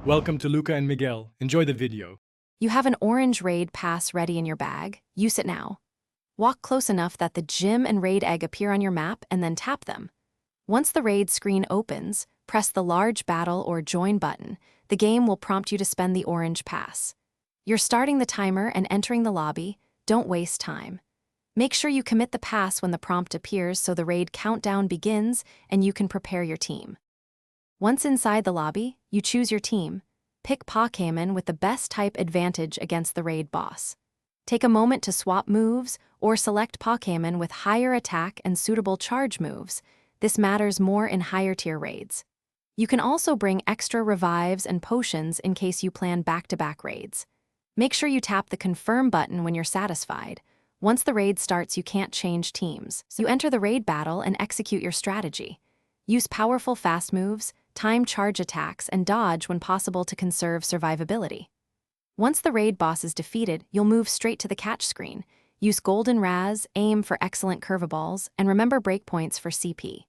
Welcome to Luca and Miguel. Enjoy the video. You have an orange raid pass ready in your bag. Use it now. Walk close enough that the gym and raid egg appear on your map and then tap them. Once the raid screen opens, press the large battle or join button. The game will prompt you to spend the orange pass. You're starting the timer and entering the lobby. Don't waste time. Make sure you commit the pass when the prompt appears so the raid countdown begins and you can prepare your team. Once inside the lobby, you choose your team. Pick Pokémon with the best type advantage against the raid boss. Take a moment to swap moves or select Pokémon with higher attack and suitable charge moves. This matters more in higher tier raids. You can also bring extra revives and potions in case you plan back-to-back raids. Make sure you tap the confirm button when you're satisfied. Once the raid starts, you can't change teams. So you enter the raid battle and execute your strategy. Use powerful fast moves, time charge attacks, and dodge when possible to conserve survivability. Once the raid boss is defeated, you'll move straight to the catch screen. Use Golden Raz, aim for excellent curveballs, and remember breakpoints for CP.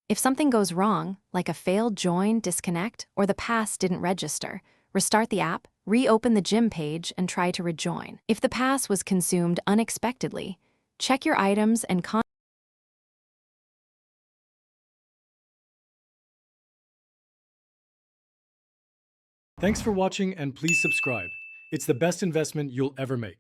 If something goes wrong, like a failed join, disconnect, or the pass didn't register, restart the app, reopen the gym page, and try to rejoin. If the pass was consumed unexpectedly, check your items and Thanks for watching and please subscribe. It's the best investment you'll ever make.